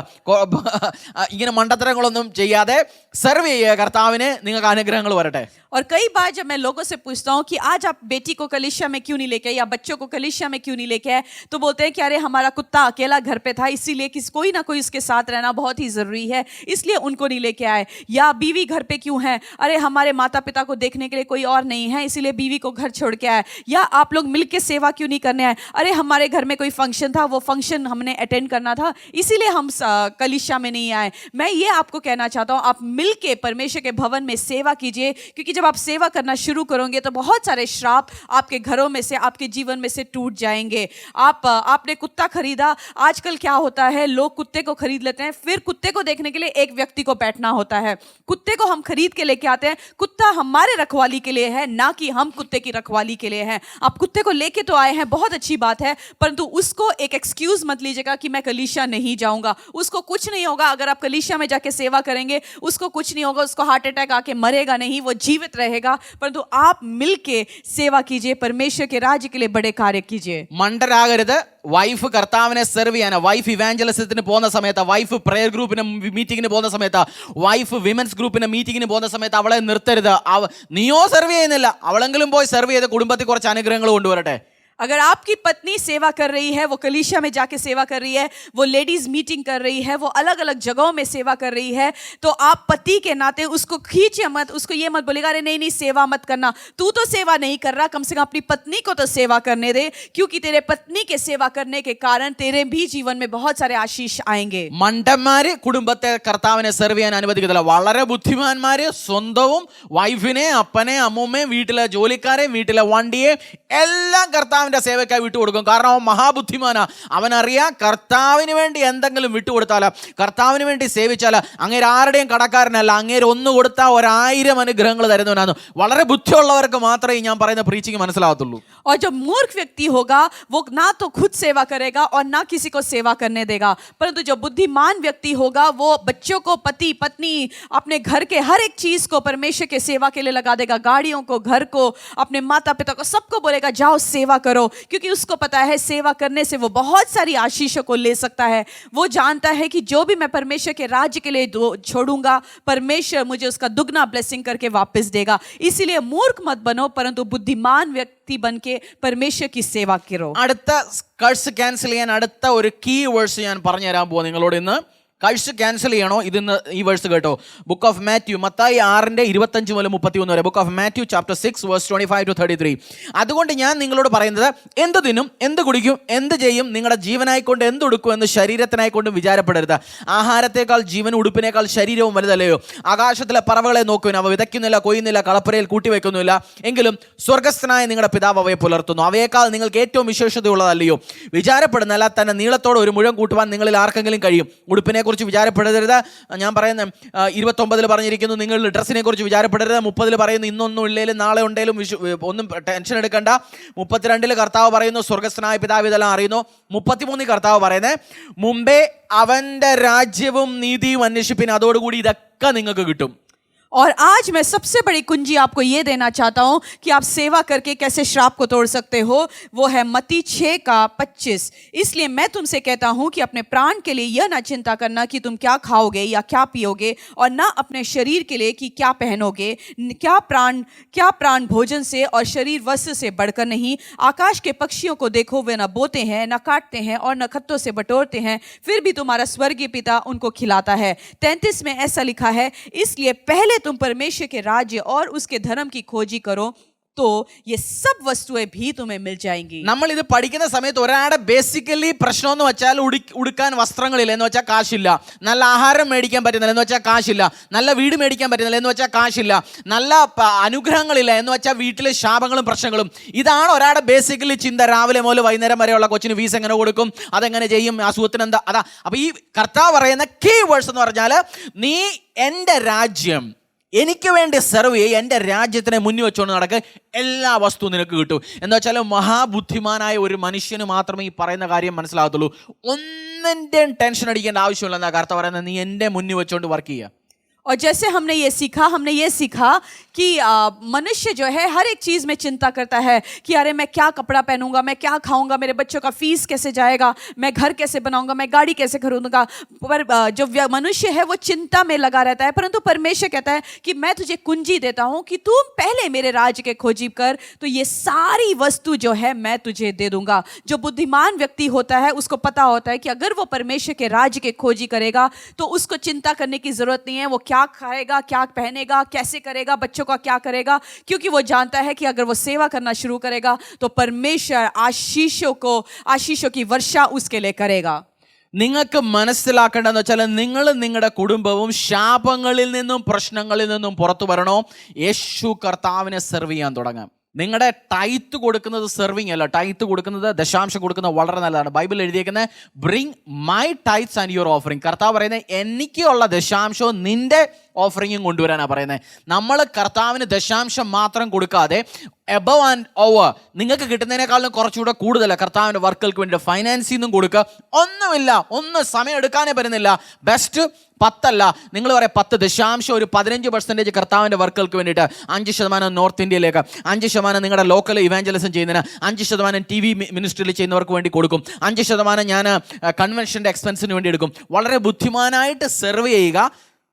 ഇങ്ങനെ മണ്ടത്തരങ്ങളൊന്നും ചെയ്യാതെ സെർവ് ചെയ്യുക കർത്താവിനെ. നിങ്ങൾക്ക് അനുഗ്രഹങ്ങൾ വരട്ടെ. और कई बार जब मैं लोगों से पूछता हूँ कि आज आप बेटी को कलीसिया में क्यों नहीं लेके आए या बच्चों को कलीसिया में क्यों नहीं लेके आए, तो बोलते हैं कि अरे हमारा कुत्ता अकेला घर पे था, इसीलिए कि कोई ना कोई उसके साथ रहना बहुत ही ज़रूरी है, इसलिए उनको नहीं लेके आए। या बीवी घर पे क्यों है, अरे हमारे माता पिता को देखने के लिए कोई और नहीं है, इसीलिए बीवी को घर छोड़ के आए। या आप लोग मिल के सेवा क्यों नहीं करने आए, अरे हमारे घर में कोई फंक्शन था, वो फंक्शन हमने अटेंड करना था, इसीलिए हम कलीसिया में नहीं आए। मैं ये आपको कहना चाहता हूँ, आप मिल के परमेश्वर के भवन में सेवा कीजिए, क्योंकि जब आप सेवा करना शुरू करोगे तो बहुत सारे श्राप आपके घरों में से, आपके जीवन में से टूट जाएंगे। आपने कुत्ता खरीदा, आजकल क्या होता है, लोग कुत्ते को खरीद लेते हैं, फिर कुत्ते को देखने के लिए एक व्यक्ति को बैठना होता है। कुत्ते को हम खरीद के लेके आते हैं, कुत्ता हमारे रखवाली के लिए है, ना कि हम कुत्ते की रखवाली के लिए हैं। आप कुत्ते को लेके तो आए हैं, बहुत अच्छी बात है, परंतु उसको एक एक्सक्यूज मत लीजिएगा कि मैं कलीसिया नहीं जाऊंगा। उसको कुछ नहीं होगा अगर आप कलीसिया में जाके सेवा करेंगे, उसको कुछ नहीं होगा, उसको हार्ट अटैक आके मरेगा नहीं, वो जीवित रहेगा। परंतु आप मिलके सेवा कीजिए, परमेश्वर के राज्य के लिए बड़े कार्य कीजिए। മണ്ടരാകരുത്. വൈഫ് കർത്താവിനെ സെർവ് ചെയ്യാൻ, വൈഫ് ഇവാഞ്ചലിസത്തിന് പോകുന്ന സമയത്ത്, വൈഫ് പ്രെയർ ഗ്രൂപ്പിന് മീറ്റിങ്ങിന് പോകുന്ന സമയത്ത്, വൈഫ് വിമൻസ് ഗ്രൂപ്പിന് മീറ്റിങ്ങിന് പോകുന്ന സമയത്ത് അവളെ നിർത്തരുത്. നീയോ സെർവ് ചെയ്യുന്നില്ല, അവളെങ്കിലും പോയി സെർവ് ചെയ്ത് കുടുംബത്തിൽ കുറച്ച് അനുഗ്രഹങ്ങൾ കൊണ്ടുവരട്ടെ. अगर आपकी पत्नी सेवा कर रही है, वो कलीसिया में जाके सेवा कर रही है, वो लेडीज मीटिंग कर रही है, वो अलग अलग जगहों में सेवा कर रही है, तो आप पति के नाते उसको खींचे मत, उसको ये मत बोलेगा अरे नहीं नहीं सेवा मत करना, तू तो सेवा नहीं कर रहा, कम से कम अपनी पत्नी को तो सेवा करने दे, क्योंकि तेरे पत्नी के सेवा करने के कारण तेरे भी जीवन में बहुत सारे आशीष आएंगे। മണ്ടന്മാര് കുടുംബത്തെ കർത്താവിനെ സെർവ് ചെയ്യാൻ അനുവദിക്കത്തില്ല. വളരെ ബുദ്ധിമാന്മാര് സ്വന്തവും വൈഫിനെ, അപ്പനെ, അമ്മൂമ്മയെ, വീട്ടിലെ ജോലിക്കാരെ, വീട്ടിലെ വണ്ടിയെ എല്ലാം കർത്താവിന്റെ സേവക്കായി വിട്ടുകൊടുക്കും. കാരണം അവൻ മഹാബുദ്ധിമാനാ. അവനറിയാം കർത്താവിന് വേണ്ടി എന്തെങ്കിലും വിട്ടുകൊടുത്താല, കർത്താവിന് വേണ്ടി സേവിച്ചാല അങ്ങേര് ആരുടെയും കടക്കാരനല്ല, അങ്ങേര് ഒന്ന് കൊടുത്താൽ 1000 അനുഗ്രഹങ്ങൾ തരുന്നവനാണ്. വളരെ ബുദ്ധിയുള്ളവർക്ക് മാത്രമേ ഞാൻ പറയുന്ന പ്രീച്ചിങ് മനസ്സിലാവത്തുള്ളൂ. और जो मूर्ख व्यक्ति होगा वो ना तो खुद सेवा करेगा और ना किसी को सेवा करने देगा, परंतु जो बुद्धिमान व्यक्ति होगा वो बच्चों को, पति पत्नी, अपने घर के हर एक चीज को परमेश्वर के सेवा के लिए लगा देगा, गाड़ियों को, घर को, अपने माता पिता को, सबको बोलेगा जाओ सेवा करो, क्योंकि उसको पता है सेवा करने से वो बहुत सारी आशीषों को ले सकता है। वो जानता है कि जो भी मैं परमेश्वर के राज्य के लिए छोड़ूंगा, परमेश्वर मुझे उसका दुगना ब्लेसिंग करके वापस देगा। इसीलिए मूर्ख मत बनो, परंतु बुद्धिमान व्यक्ति बन के परमेश्वर की सेवा करो। അടുത്ത കഴ്സ് ക്യാൻസൽ ചെയ്യാൻ അടുത്ത ഒരു കീ വേഴ്സ് ഞാൻ പറഞ്ഞു തരാൻ പോവാ നിങ്ങളോട് ഇന്ന്. കഴ്സ് ക്യാൻസൽ ചെയ്യണോ, ഇതിന്ന് ഈ വേഴ്സ് കേട്ടോ. ബുക്ക് ഓഫ് മാത്യു, മത്തായി 6:25 മുതൽ 31 വരെ. Book of Matthew chapter 6 verse 25 to 33. അതുകൊണ്ട് ഞാൻ നിങ്ങളോട് പറയുന്നത്, എന്ത് തിന്നും, എന്ത് കുടിക്കും, എന്ത് ചെയ്യും, നിങ്ങളുടെ ജീവനായിക്കൊണ്ട് എന്തുടുക്കും എന്ന് ശരീരത്തിനായിക്കൊണ്ടും വിചാരപ്പെടരുത്. ആഹാരത്തേക്കാൾ ജീവൻ, ഉടുപ്പിനേക്കാൾ ശരീരവും വലുതല്ലയോ? ആകാശത്തിലെ പറവകളെ നോക്കുവിൻ, അവ വിതയ്ക്കുന്നില്ല, കൊയ്യുന്നില്ല, കളപ്പുരയിൽ കൂട്ടിവെക്കുന്നില്ല, എങ്കിലും സ്വർഗസ്ഥനായ നിങ്ങളുടെ പിതാവ് അവയെ പുലർത്തുന്നു. അവയേക്കാൾ നിങ്ങൾക്ക് ഏറ്റവും വിശേഷതയുള്ളതല്ലയോ? വിചാരപ്പെടുന്നല്ല തന്നെ നീളത്തോടെ ഒരു മുഴം കൂട്ടുവാൻ നിങ്ങളിൽ ആർക്കെങ്കിലും കഴിയും. ഉടുപ്പിനെ കുറിച്ച് വിചാരപ്പെടരുത്. ഞാൻ പറയുന്ന 29 പറഞ്ഞിരിക്കുന്നു നിങ്ങൾ ഡ്രസ്സിനെ കുറിച്ച് വിചാരപ്പെടരുത്. 30 പറയുന്നു ഇന്നൊന്നും ഇല്ലേലും നാളെ ഉണ്ടേലും ഒന്നും ടെൻഷൻ എടുക്കണ്ട. 32 കർത്താവ് പറയുന്നു സ്വർഗസ്ഥനായ പിതാവ് ഇതെല്ലാം അറിയുന്നു. 33 കർത്താവ് പറയുന്നത് മുമ്പേ അവന്റെ രാജ്യവും നീതിയും അന്വേഷിപ്പിൻ, അതോടുകൂടി ഇതൊക്കെ നിങ്ങൾക്ക് കിട്ടും. और आज मैं सबसे बड़ी कुंजी आपको ये देना चाहता हूं कि आप सेवा करके कैसे श्राप को तोड़ सकते हो। वो है मत्ती 6:25। इसलिए मैं तुमसे कहता हूं कि अपने प्राण के लिए यह ना चिंता करना कि तुम क्या खाओगे या क्या पियोगे, और ना अपने शरीर के लिए कि क्या पहनोगे। क्या प्राण भोजन से और शरीर वस्त्र से बढ़कर नहीं। आकाश के पक्षियों को देखो, वे न बोते हैं, न काटते हैं और न खत्तों से बटोरते हैं, फिर भी तुम्हारा स्वर्गीय पिता उनको खिलाता है। 33 में ऐसा लिखा है, इसलिए पहले तुम परमेश्वर के राज्य और उसके धर्म की खोजी करो, तो ये सब वस्तुएं भी तुम्हें मिल जाएंगी। നമ്മൾ ഇത് പഠിക്കുന്ന സമയത്ത് ഒരാളുടെ ബേസിക്കലി പ്രശ്നം എന്ന് വെച്ചാൽ ഉടുക്കാൻ വസ്ത്രങ്ങളില്ല എന്ന് വെച്ചാൽ കാശില്ല, നല്ല ആഹാരം മേടിക്കാൻ പറ്റുന്നില്ല എന്ന് വെച്ചാൽ കാശില്ല, നല്ല വീട് മേടിക്കാൻ പറ്റുന്നില്ല എന്ന് വെച്ചാൽ കാശില്ല, നല്ല അനുഗ്രഹങ്ങളില്ല എന്ന് വെച്ചാൽ വീട്ടിലെ ശാപങ്ങളും പ്രശ്നങ്ങളും. ഇതാണ് ഒരാളുടെ ബേസിക്കലി ചിന്ത. രാവിലെ മുതൽ വൈകുന്നേരം വരെയുള്ള കൊച്ചിന് ഫീസ് എങ്ങനെ കൊടുക്കും, അതെങ്ങനെ ചെയ്യും, അസുഖത്തിന് എന്താ, അതാ. അപ്പൊ ഈ കർത്താവ് പറയുന്ന കീ വേഴ്സ് എന്ന് പറഞ്ഞാൽ, നീ എൻ്റെ രാജ്യം എനിക്ക് വേണ്ടി സെർവ് ചെയ്യുക, എൻ്റെ രാജ്യത്തിനെ മുന്നിൽ വെച്ചുകൊണ്ട് നടക്കുക, എല്ലാ വസ്തുവും നിനക്ക് കിട്ടും. എന്താ വെച്ചാൽ മഹാബുദ്ധിമാനായ ഒരു മനുഷ്യന് മാത്രമേ ഈ പറയുന്ന കാര്യം മനസ്സിലാകത്തുള്ളൂ. ഒന്നിൻ്റെയും ടെൻഷൻ അടിക്കേണ്ട ആവശ്യമില്ല എന്നാ കർത്താവ് പറയുന്നത്. നീ എൻ്റെ മുന്നിൽ വെച്ചുകൊണ്ട് വർക്ക് ചെയ്യുക. और जैसे हमने ये सीखा कि मनुष्य जो है हर एक चीज़ में चिंता करता है कि अरे मैं क्या कपड़ा पहनूंगा, मैं क्या खाऊंगा, मेरे बच्चों का फीस कैसे जाएगा, मैं घर कैसे बनाऊंगा, मैं गाड़ी कैसे खरीदूंगा। पर जो मनुष्य है वो चिंता में लगा रहता है। परंतु परमेश्वर कहता है कि मैं तुझे कुंजी देता हूं कि तुम पहले मेरे राज्य के खोजी कर, तो ये सारी वस्तु जो है मैं तुझे दे दूंगा। जो बुद्धिमान व्यक्ति होता है उसको पता होता है कि अगर वो परमेश्वर के राज्य के खोजी करेगा तो उसको चिंता करने की जरूरत नहीं है। वो क्या खाएगा, क्या पहनेगा, कैसे करेगा, बच्चों का क्या करेगा, क्योंकि वो जानता है कि अगर वो सेवा करना शुरू करेगा तो परमेश्वर आशीषों की वर्षा उसके लिए करेगा। നിങ്ങൾക്ക് മനസ്സിലാക്കേണ്ടതെന്ന് വെച്ചാൽ, നിങ്ങൾ നിങ്ങളുടെ കുടുംബവും ശാപങ്ങളിൽ നിന്നും പ്രശ്നങ്ങളിൽ നിന്നും പുറത്തു വരണോ, യേശു കർത്താവിനെ സെർവ് ചെയ്യാൻ തുടങ്ങാം. നിങ്ങളുടെ ടൈത്ത് കൊടുക്കുന്നത് സെർവിങ് അല്ല, ടൈത്ത് കൊടുക്കുന്നത്, ദശാംശം കൊടുക്കുന്നത് വളരെ നല്ലതാണ്. ബൈബിൾ എഴുതിയേക്കുന്നത് bring my tithes and your offering. കർത്താവ് പറയുന്നത് എനിക്കുള്ള ദശാംശവും നിന്റെ ഓഫറിങ്ങും കൊണ്ടുവരാനാണ് പറയുന്നത്. നമ്മൾ കർത്താവിന് ദശാംശം മാത്രം കൊടുക്കാതെ എബവ് ആൻഡ് ഓവർ, നിങ്ങൾക്ക് കിട്ടുന്നതിനേക്കാളും കുറച്ചുകൂടെ കൂടുതൽ കർത്താവിൻ്റെ വർക്കുകൾക്ക് വേണ്ടി ഫൈനാൻസിൽ നിന്നും കൊടുക്കുക. ഒന്നും സമയം എടുക്കാനേ പറ്റുന്നില്ല. ബെസ്റ്റ് 10 അല്ല, നിങ്ങൾ പറയാം 10 ദശാംശം, ഒരു 15% കർത്താവിൻ്റെ വർക്കുകൾക്ക് വേണ്ടിയിട്ട്, 5% നോർത്ത് ഇന്ത്യയിലേക്ക്, 5% നിങ്ങളുടെ ലോക്കൽ ഇവാഞ്ചലിസം ചെയ്യുന്നതിന്, 5% TV മിനിസ്ട്രിയിൽ ചെയ്യുന്നവർക്ക് വേണ്ടി കൊടുക്കും, 5% ഞാൻ കൺവെൻഷൻ്റെ എക്സ്പെൻസിന് വേണ്ടി എടുക്കും. വളരെ ബുദ്ധിമാനായിട്ട് സെർവ് ചെയ്യുക.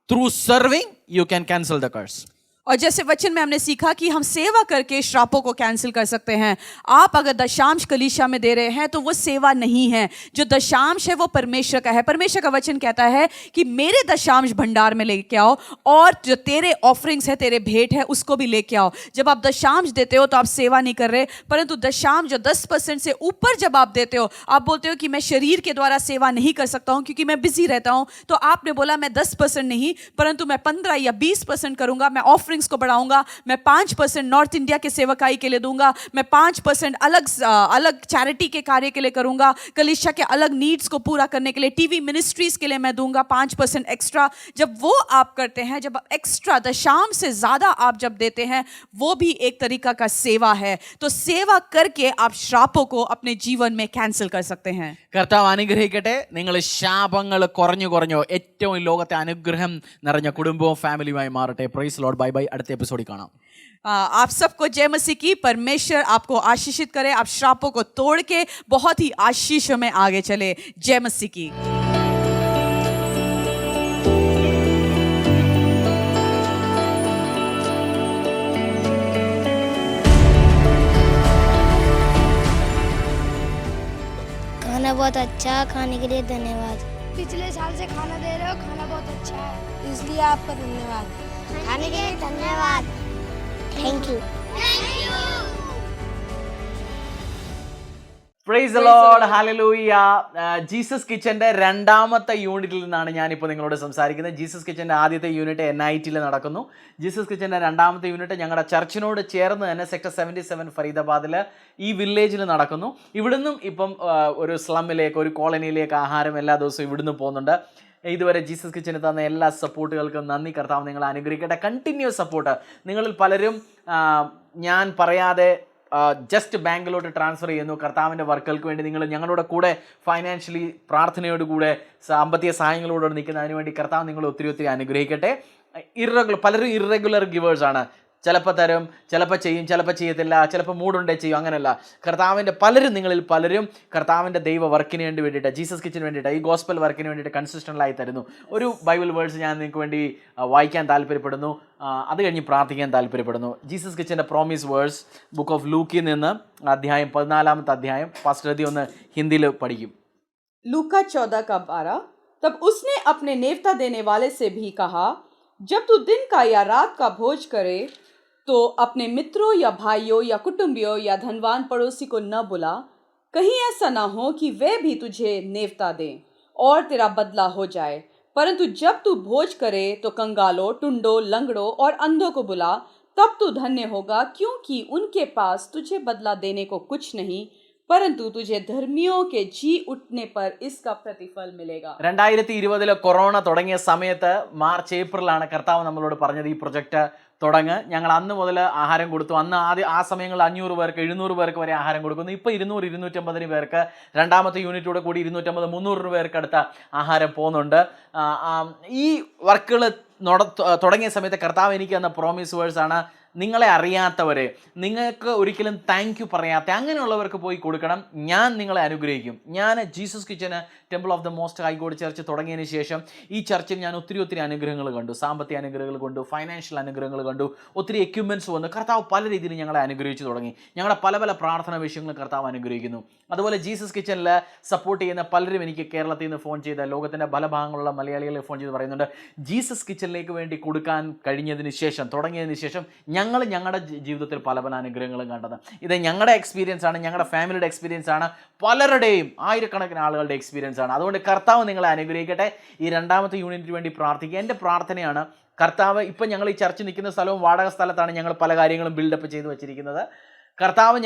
Through serving you can cancel the കഴ്സ്. और जैसे वचन में हमने सीखा कि हम सेवा करके श्रापों को कैंसिल कर सकते हैं। आप अगर दशांश कलीसिया में दे रहे हैं तो वो सेवा नहीं है। जो दशांश है वो परमेश्वर का है। परमेश्वर का वचन कहता है कि मेरे दशांश भंडार में लेके आओ, और जो तेरे ऑफरिंग्स है, तेरे भेंट है, उसको भी लेके आओ। जब आप दशांश देते हो तो आप सेवा नहीं कर रहे, परंतु दशांश जो 10% से ऊपर जब आप देते हो, आप बोलते हो कि मैं शरीर के द्वारा सेवा नहीं कर सकता हूँ क्योंकि मैं बिजी रहता हूँ, तो आपने बोला मैं 10% नहीं, परंतु मैं 15 या 20% करूंगा, मैं ऑफरिंग को बढ़ाऊंगा, मैं 5% नॉर्थ इंडिया के सेवकाई के लिए दूंगा, मैं 5% अलग चैरिटी के कार्य के लिए करूंगा, कलीसिया के अलग नीड्स को पूरा करने के लिए टीवी मिनिस्ट्रीज के लिए मैं दूंगा 5% एक्स्ट्रा। जब वो आप करते हैं, जब एक्स्ट्रा दशांश से ज्यादा आप जब देते हैं, वो भी एक तरीका का सेवा है। तो सेवा करके आप श्रापों को अपने जीवन में कैंसिल कर सकते हैं। കർത്താവ് അനുഗ്രഹിക്കട്ടെ. നിങ്ങൾ ശാപങ്ങൾ കുറഞ്ഞു ഏറ്റവും ലോകത്തെ അനുഗ്രഹം നിറഞ്ഞ കുടുംബവും ഫാമിലിയുമായി മാറട്ടെ. Praise lord. Bye bye. അടുത്ത എപ്പിസോഡിൽ കാണാം. आप सबको जय मसीह की। परमेश्वर आपको आशीषित करे, आप श्रापों को तोड़ के बहुत ही आशीषों में आगे चले। जय मसीह की। खाना बहुत अच्छा, खाने के लिए धन्यवाद। पिछले साल से खाना दे रहे हो, खाना बहुत अच्छा है, इसलिए आपका धन्यवाद। खाने के लिए धन्यवाद। Thank you. Praise the Lord. Hallelujah. Jesus കിച്ചൻ്റെ രണ്ടാമത്തെ യൂണിറ്റിൽ നിന്നാണ് ഞാനിപ്പോൾ നിങ്ങളോട് സംസാരിക്കുന്നത്. ജീസസ് കിച്ചൻ്റെ ആദ്യത്തെ യൂണിറ്റ് NITയിൽ നടക്കുന്നു. ജീസസ് കിച്ചൻ്റെ രണ്ടാമത്തെ യൂണിറ്റ് ഞങ്ങളുടെ ചർച്ചിനോട് ചേർന്ന് തന്നെ സെക്ടർ 77 ഫരീദാബാദിൽ ഈ വില്ലേജിൽ നടക്കുന്നു. ഇവിടുന്നും ഇപ്പം ഒരു സ്ലമ്മിലേക്ക്, ഒരു കോളനിയിലേക്ക് ആഹാരം എല്ലാ ദിവസവും ഇവിടുന്ന് പോകുന്നുണ്ട്. ഇതുവരെ ജീസസ് കിച്ചന് തന്ന എല്ലാ സപ്പോർട്ടുകൾക്കും നന്ദി. കർത്താവ് നിങ്ങളെ അനുഗ്രഹിക്കട്ടെ. Continuous support. നിങ്ങളിൽ പലരും ഞാൻ പറയാതെ ജസ്റ്റ് ബാങ്കിലോട്ട് ട്രാൻസ്ഫർ ചെയ്യുന്നു. കർത്താവിൻ്റെ വർക്കുകൾക്ക് വേണ്ടി നിങ്ങൾ ഞങ്ങളുടെ കൂടെ ഫൈനാൻഷ്യലി പ്രാർത്ഥനയോടുകൂടെ സാമ്പത്തിക സഹായങ്ങളോട് നിൽക്കുന്നതിന് വേണ്ടി കർത്താവ് നിങ്ങളെ ഒത്തിരി അനുഗ്രഹിക്കട്ടെ. പലരും ഇറഗുലർ ഗിവേഴ്സ് ആണ്. ചിലപ്പോൾ തരും, ചിലപ്പോൾ ചെയ്യും, ചിലപ്പോൾ ചെയ്യത്തില്ല, ചിലപ്പോൾ മൂടുണ്ടേ ചെയ്യും, അങ്ങനെയല്ല. പലരും നിങ്ങളിൽ പലരും കർത്താവിൻ്റെ ദൈവ വർക്കിന് വേണ്ടിയിട്ട്, ജീസസ് കിച്ചന് വേണ്ടിയിട്ട്, ഈ ഗോസ്പൽ വർക്കിന് വേണ്ടിയിട്ട് കൺസിസ്റ്റൻ്റായി തരുന്നു. ഒരു ബൈബിൾ വേർഡ്സ് ഞാൻ നിങ്ങൾക്ക് വേണ്ടി വായിക്കാൻ താല്പര്യപ്പെടുന്നു, അത് കഴിഞ്ഞ് പ്രാർത്ഥിക്കാൻ താല്പര്യപ്പെടുന്നു. ജീസസ് കിച്ചൻ്റെ പ്രോമിസ് വേർഡ്സ് ബുക്ക് ഓഫ് ലൂക്കിൽ നിന്ന് അധ്യായം 14 അധ്യായം. പാസ്റ്റർ രതി ഒന്ന് ഹിന്ദിയിൽ പഠിക്കും. लूका 14:12 तब उसने अपने नेवता देने वाले से भी कहा, जब तू दिन का या रात का भोज करे तो अपने मित्रों या भाइयों या कुटुंबियों या धनवान पड़ोसी को न बुला, कहीं ऐसा ना हो कि वे भी तुझे नेवता दें और तेरा बदला हो जाए। परंतु जब तू भोज करे तो कंगालों, टुंडों, लंगड़ों और अंधों को बुला, तब तू धन्य होगा, क्योंकि उनके पास तुझे बदला देने को कुछ नहीं, परंतु तुझे धर्मियों के जी उठने पर इसका प्रतिफल मिलेगा. 2020 കൊറോണ തുടങ്ങിയ സമയത്ത് മാർച്ച് ഏപ്രിലാണ് കർത്താവ് നമ്മളോട് പറഞ്ഞത് ഈ പ്രൊജക്റ്റ് തുടങ്ങ്. ഞങ്ങൾ അന്ന് മുതൽ ആഹാരം കൊടുത്തു. അന്ന് ആ സമയങ്ങളിൽ 500 പേർക്ക് 700 പേർക്ക് വരെ ആഹാരം കൊടുക്കുന്നു. ഇപ്പോൾ 200-250 പേർക്ക്, രണ്ടാമത്തെ യൂണിറ്റോടെ കൂടി 250-300 പേർക്ക് അടുത്ത ആഹാരം പോകുന്നുണ്ട്. ഈ വർക്കുകൾ തുടങ്ങിയ സമയത്ത് കർത്താവ് എനിക്ക് തന്ന പ്രോമിസ് വേഴ്സ് ആണ്, നിങ്ങളെ അറിയാത്തവരെ, നിങ്ങൾക്ക് ഒരിക്കലും താങ്ക് യു പറയാത്ത അങ്ങനെയുള്ളവർക്ക് പോയി കൊടുക്കണം. ഞാൻ നിങ്ങളെ അനുഗ്രഹിക്കും. ഞാൻ Jesus kitchen temple of the most high God church തുടങ്ങിയതിന് ശേഷം ഈ ചർച്ചിൽ ഞാൻ ഒത്തിരി അനുഗ്രഹങ്ങൾ കണ്ടു. സാമ്പത്തിക അനുഗ്രഹങ്ങൾ കണ്ടു, ഫൈനാൻഷ്യൽ അനുഗ്രഹങ്ങൾ കണ്ടു, ഒത്തിരി എക്യുപ്മെൻറ്റ്സ് വന്നു. കർത്താവ് പല രീതിയിൽ ഞങ്ങളെ അനുഗ്രഹിച്ചു തുടങ്ങി. ഞങ്ങളുടെ പല പ്രാർത്ഥന വിഷയങ്ങളും കർത്താവ് അനുഗ്രഹിക്കുന്നു. അതുപോലെ ജീസസ് കിച്ചനിൽ സപ്പോർട്ട് ചെയ്യുന്ന പലരും എനിക്ക് കേരളത്തിൽ നിന്ന് ഫോൺ ചെയ്ത്, ലോകത്തിൻ്റെ പല ഭാഗങ്ങളുള്ള മലയാളികളെ ഫോൺ ചെയ്ത് പറയുന്നുണ്ട്, ജീസസ് കിച്ചനിലേക്ക് വേണ്ടി കൊടുക്കാൻ കഴിഞ്ഞതിന് ശേഷം, തുടങ്ങിയതിന് ശേഷം ഞങ്ങളുടെ ജീവിതത്തിൽ പല അനുഗ്രഹങ്ങളും കണ്ടത്. ഇത് ഞങ്ങളുടെ എക്സ്പീരിയൻസ് ആണ്, ഞങ്ങളുടെ ഫാമിലിയുടെ എക്സ്പീരിയൻസ് ആണ്, പലരുടെയും ആയിരക്കണക്കിന് ആളുകളുടെ എക്സ്പീരിയൻസ് ആണ്. അതുകൊണ്ട് കർത്താവ് നിങ്ങളെ അനുഗ്രഹിക്കട്ടെ. ഈ രണ്ടാമത്തെ യൂണിറ്റിന് വേണ്ടി പ്രാർത്ഥിക്കുക. എൻ്റെ പ്രാർത്ഥനയാണ് കർത്താവ്, ഇപ്പം ഞങ്ങൾ ഈ ചർച്ച് നിൽക്കുന്ന സ്ഥലവും വാടക സ്ഥലത്താണ് ഞങ്ങൾ പല കാര്യങ്ങളും ബിൽഡപ്പ് ചെയ്ത് വെച്ചിരിക്കുന്നത്. കർത്താവ്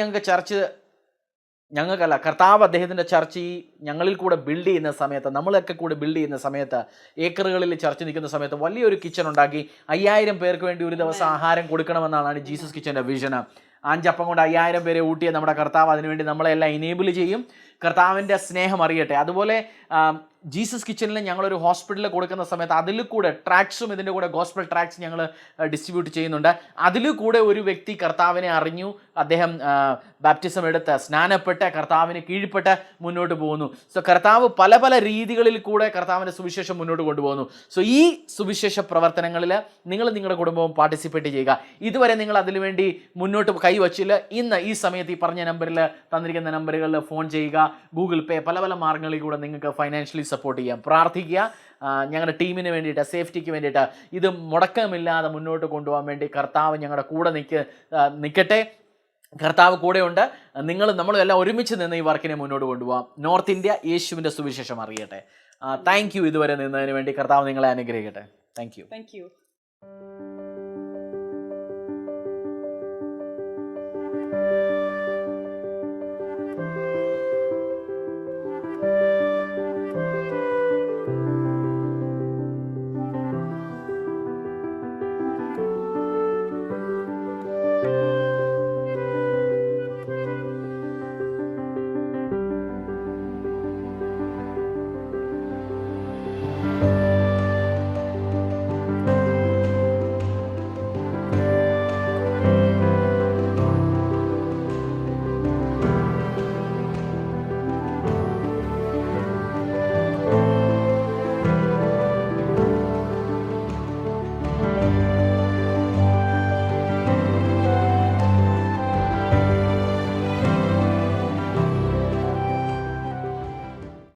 കർത്താവ് അദ്ദേഹത്തിൻ്റെ ചർച്ച് ഈ ഞങ്ങളിൽ കൂടെ ബിൽഡ് ചെയ്യുന്ന സമയത്ത്, നമ്മളൊക്കെ കൂടെ ബിൽഡ് ചെയ്യുന്ന സമയത്ത്, ഏക്കറുകളിൽ ചർച്ച് നിൽക്കുന്ന സമയത്ത് വലിയൊരു കിച്ചൺ ഉണ്ടാക്കി 5000 പേർക്ക് വേണ്ടി ഒരു ദിവസം ആഹാരം കൊടുക്കണമെന്നാണ് ജീസസ് കിച്ചൻ്റെ വിഷന്. 5 അപ്പം കൊണ്ട് 5000 പേരെ ഊട്ടിയ നമ്മുടെ കർത്താവ് അതിനുവേണ്ടി നമ്മളെല്ലാം ഇനേബിൾ ചെയ്യും. കർത്താവിൻ്റെ സ്നേഹം അറിയട്ടെ. അതുപോലെ ജീസസ് കിച്ചണിൽ ഞങ്ങളൊരു ഹോസ്പിറ്റലിൽ കൊടുക്കുന്ന സമയത്ത് അതിൽ കൂടെ ട്രാക്സും ഇതിൻ്റെ കൂടെ ഗോസ്പൽ ട്രാക്സ് ഞങ്ങൾ ഡിസ്ട്രിബ്യൂട്ട് ചെയ്യുന്നുണ്ട്. അതിൽ കൂടെ ഒരു വ്യക്തി കർത്താവിനെ അറിഞ്ഞു, അദ്ദേഹം ബാപ്റ്റിസം എടുത്ത് സ്നാനപ്പെട്ട് കർത്താവിന് കീഴ്പ്പെട്ട് മുന്നോട്ട് പോകുന്നു. സോ കർത്താവ് പല രീതികളിൽ കൂടെ കർത്താവിൻ്റെ സുവിശേഷം മുന്നോട്ട് കൊണ്ടുപോകുന്നു. സോ ഈ സുവിശേഷ പ്രവർത്തനങ്ങളിൽ നിങ്ങൾ നിങ്ങളുടെ കുടുംബവും പാർട്ടിസിപ്പേറ്റ് ചെയ്യുക. ഇതുവരെ നിങ്ങൾ അതിനുവേണ്ടി മുന്നോട്ട് കൈവച്ചില്ല, ഇന്ന് ഈ സമയത്ത് ഈ പറഞ്ഞ നമ്പറിൽ തന്നിരിക്കുന്ന നമ്പറുകളിൽ ഫോൺ ചെയ്യുക. ഗൂഗിൾ പേ പല മാർഗങ്ങളിൽ കൂടെ നിങ്ങൾക്ക് ഫൈനാൻഷ്യലി സപ്പോർട്ട് ചെയ്യാം. പ്രാർത്ഥിക്കുക. ഞങ്ങളുടെ ടീമിന് വേണ്ടിയിട്ട്, സേഫ്റ്റിക്ക് വേണ്ടിയിട്ട്, ഇത് മുടക്കമില്ലാതെ മുന്നോട്ട് കൊണ്ടുപോകാൻ വേണ്ടി കർത്താവ് ഞങ്ങളുടെ കൂടെ നിൽക്കട്ടെ. കർത്താവ് കൂടെയുണ്ട്. നമ്മളും എല്ലാം ഒരുമിച്ച് നിന്ന് ഈ വർക്കിനെ മുന്നോട്ട് കൊണ്ടുപോകാം. നോർത്ത് ഇന്ത്യ യേശുവിൻ്റെ സുവിശേഷം അറിയട്ടെ. Thank you. ഇതുവരെ നിന്നതിന് വേണ്ടി കർത്താവ് നിങ്ങളെ അനുഗ്രഹിക്കട്ടെ. Thank you.